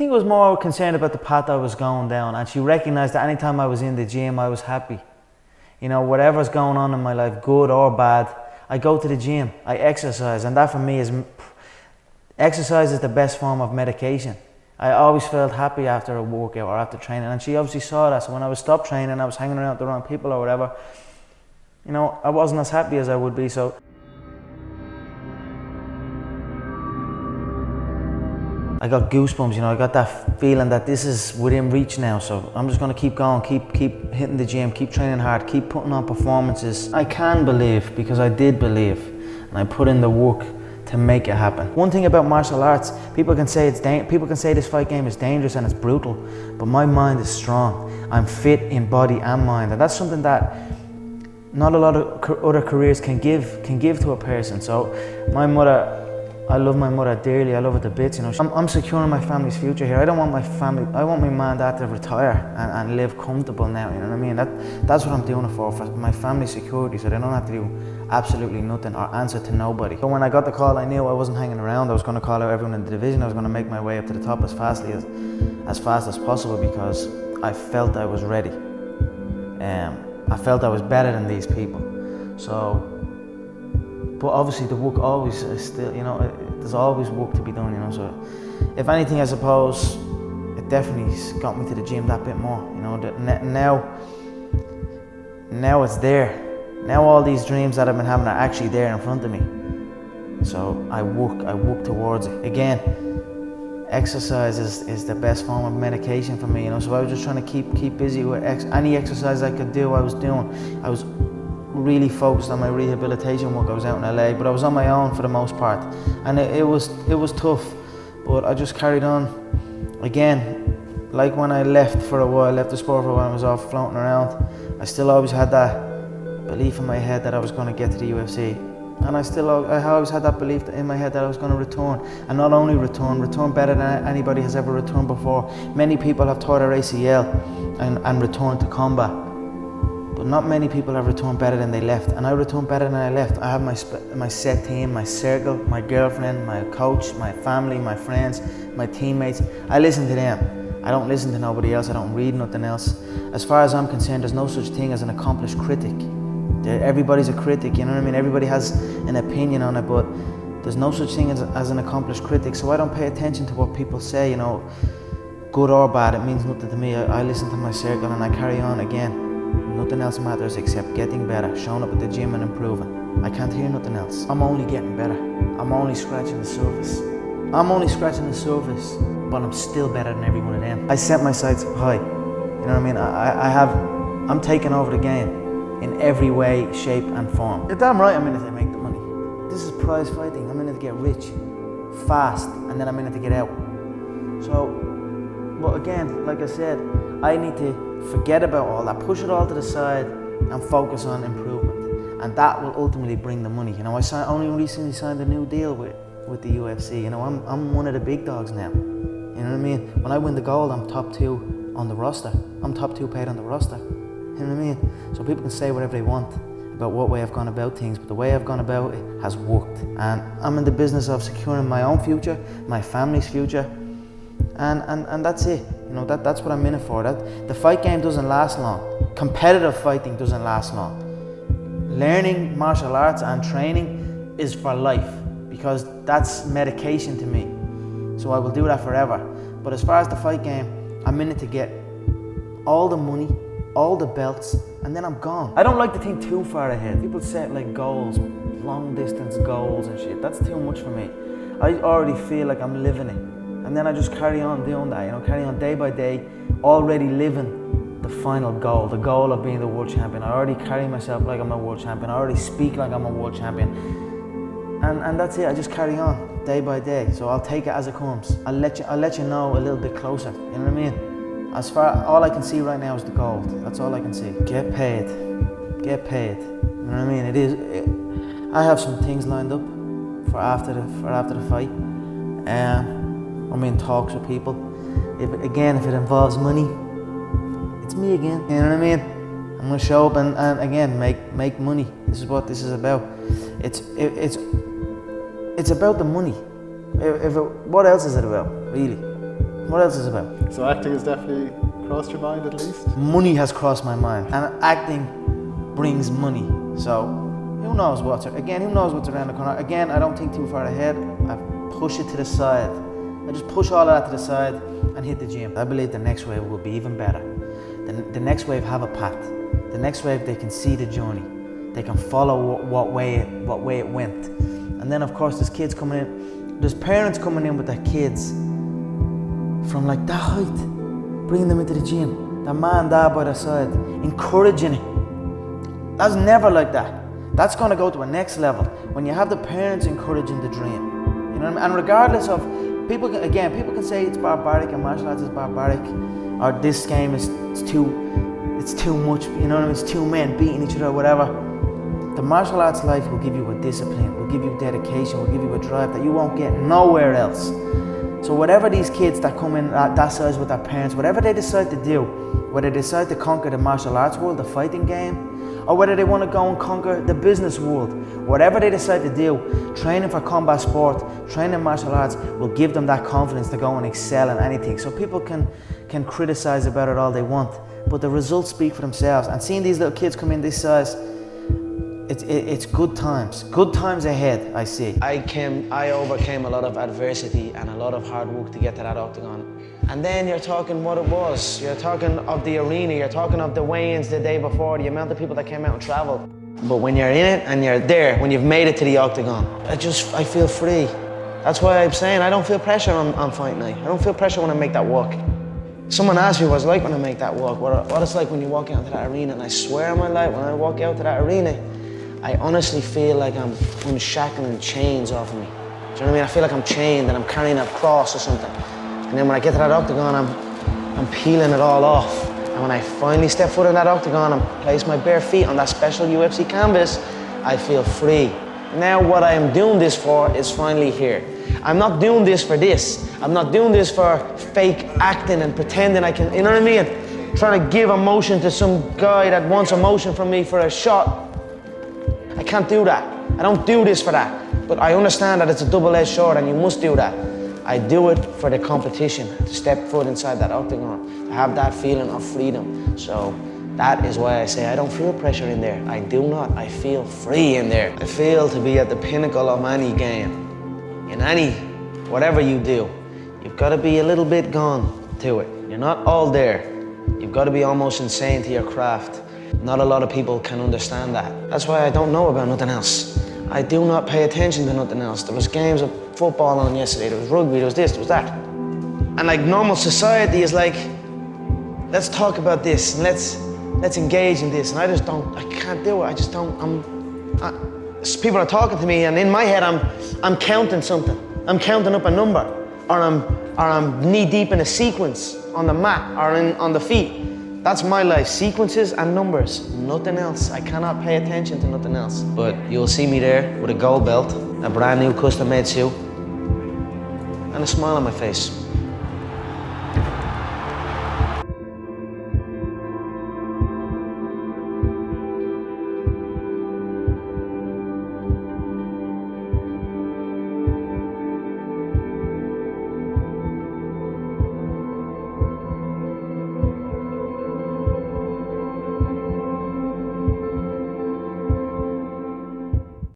I think I was more concerned about the path I was going down, and she recognized that anytime I was in the gym, I was happy. You know, whatever's going on in my life, good or bad, I go to the gym, I exercise, and that for me is, exercise is the best form of medication. I always felt happy after a workout or after training, and she obviously saw that. So when I was stopped training, I was hanging around with the wrong people or whatever, you know, I wasn't as happy as I would be. So I got goosebumps, you know, I got that feeling that this is within reach now. So I'm just gonna keep going, keep hitting the gym, keep training hard, keep putting on performances. I can believe, because I did believe, and I put in the work to make it happen. One thing about martial arts, people can say this fight game is dangerous and it's brutal, but my mind is strong. I'm fit in body and mind, and that's something that not a lot of other careers can give to a person. So my mother, I love my mother dearly. I love her to bits, you know. I'm securing my family's future here. I don't want my family, I want my mum and dad to retire and live comfortable now, you know what I mean? That's what I'm doing it for my family's security, so they don't have to do absolutely nothing or answer to nobody. So when I got the call, I knew I wasn't hanging around. I was going to call out everyone in the division. I was going to make my way up to the top as fast as possible, because I felt I was ready. I felt I was better than these people. So, but obviously the work always is still, you know, there's always work to be done, you know. So if anything, I suppose it definitely got me to the gym that bit more, you know. Now it's there. Now all these dreams that I've been having are actually there in front of me. So I work towards it. Again, exercise is the best form of medication for me, you know. So I was just trying to keep busy with any exercise I could do, I was doing. I was really focused on my rehabilitation work. I was out in LA, but I was on my own for the most part, and it was tough, but I just carried on. Again, like when I left for a while, left the sport for a while, and was off floating around, I still always had that belief in my head that I was going to get to the UFC, and I always had that belief in my head that I was going to return, and not only return better than anybody has ever returned before. Many people have tore their ACL and returned to combat, but not many people have returned better than they left, and I returned better than I left. I have my set team, my circle, my girlfriend, my coach, my family, my friends, my teammates. I listen to them. I don't listen to nobody else. I don't read nothing else. As far as I'm concerned, there's no such thing as an accomplished critic. Everybody's a critic, you know what I mean? Everybody has an opinion on it, but there's no such thing as an accomplished critic. So I don't pay attention to what people say, you know, good or bad. It means nothing to me. I listen to my circle and I carry on. Again, nothing else matters except getting better, showing up at the gym and improving. I can't hear nothing else. I'm only getting better. I'm only scratching the surface. But I'm still better than every one of them. I set my sights up high. You know what I mean? I'm taking over the game in every way, shape and form. You're damn right I'm in it to make the money. This is prize fighting. I'm in it to get rich, fast, and then I'm in it to get out. So, but again, like I said, I need to forget about all that, push it all to the side and focus on improvement. And that will ultimately bring the money. You know, I only recently signed a new deal with the UFC. You know, I'm one of the big dogs now. You know what I mean? When I win the gold, I'm top 2 on the roster. I'm top 2 paid on the roster. You know what I mean? So people can say whatever they want about what way I've gone about things, but the way I've gone about it has worked. And I'm in the business of securing my own future, my family's future, and that's it. You know, that's what I'm in it for. The fight game doesn't last long. Competitive fighting doesn't last long. Learning martial arts and training is for life, because that's medication to me. So I will do that forever. But as far as the fight game, I'm in it to get all the money, all the belts, and then I'm gone. I don't like to think too far ahead. People set like goals, long distance goals and shit. That's too much for me. I already feel like I'm living it. And then I just carry on doing that, you know, carry on day by day, already living the final goal, the goal of being the world champion. I already carry myself like I'm a world champion. I already speak like I'm a world champion. And that's it, I just carry on day by day. So I'll take it as it comes. I'll let you know a little bit closer, you know what I mean? As far, all I can see right now is the gold. That's all I can see. Get paid. Get paid. You know what I mean? I have some things lined up for after the fight. I'm in talks with people. If it involves money, it's me again. You know what I mean? I'm gonna show up and again make money. This is what this is about. It's about the money. What else is it about, really? What else is it about? So acting has definitely crossed your mind at least? Money has crossed my mind, and acting brings money. So who knows what's around the corner. Again, I don't think too far ahead. I push it to the side. I just push all of that to the side and hit the gym. I believe the next wave will be even better. The next wave have a path. The next wave, they can see the journey. They can follow what way it went. And then of course there's kids coming in. There's parents coming in with their kids from like that height, bringing them into the gym. Their mom and dad by their side, encouraging it. That's never like that. That's gonna go to a next level when you have the parents encouraging the dream. You know what I mean? And regardless of, people can say it's barbaric and martial arts is barbaric, or this game is too much, you know what I mean? It's two men beating each other or whatever. The martial arts life will give you a discipline, will give you dedication, will give you a drive that you won't get nowhere else. So whatever these kids that come in at that size with their parents, whatever they decide to do, whether they decide to conquer the martial arts world, the fighting game, or whether they want to go and conquer the business world, whatever they decide to do, training for combat sport, training martial arts will give them that confidence to go and excel in anything. So people can criticize about it all they want, but the results speak for themselves. And seeing these little kids come in this size, it's good times ahead, I see. I overcame a lot of adversity and a lot of hard work to get to that octagon. And then you're talking what it was. You're talking of the arena, you're talking of the weigh-ins the day before, the amount of people that came out and traveled. But when you're in it and you're there, when you've made it to the octagon, I feel free. That's why I'm saying I don't feel pressure on fight night. I don't feel pressure when I make that walk. Someone asked me what it's like when I make that walk, what it's like when you walk out to that arena, and I swear on my life, when I walk out to that arena, I honestly feel like I'm unshackling chains off of me. Do you know what I mean? I feel like I'm chained and I'm carrying a cross or something. And then when I get to that octagon, I'm peeling it all off. And when I finally step foot in that octagon and place my bare feet on that special UFC canvas, I feel free. Now what I am doing this for is finally here. I'm not doing this for this. I'm not doing this for fake acting and pretending I can, you know what I mean? Trying to give emotion to some guy that wants emotion from me for a shot. I can't do that. I don't do this for that. But I understand that it's a double-edged sword and you must do that. I do it for the competition, to step foot inside that octagon, to have that feeling of freedom. So that is why I say I don't feel pressure in there. I do not. I feel free in there. I feel to be at the pinnacle of any game. In any, whatever you do, you've got to be a little bit gone to it. You're not all there. You've got to be almost insane to your craft. Not a lot of people can understand that. That's why I don't know about nothing else. I do not pay attention to nothing else. There was games of football on yesterday, there was rugby, there was this, there was that. And like normal society is like, let's talk about this, and let's engage in this. And I can't do it, I just don't, people are talking to me and in my head I'm counting something. I'm counting up a number, or I'm knee deep in a sequence on the mat or on the feet. That's my life, sequences and numbers, nothing else. I cannot pay attention to nothing else. But you'll see me there with a gold belt, a brand new custom made suit, and a smile on my face.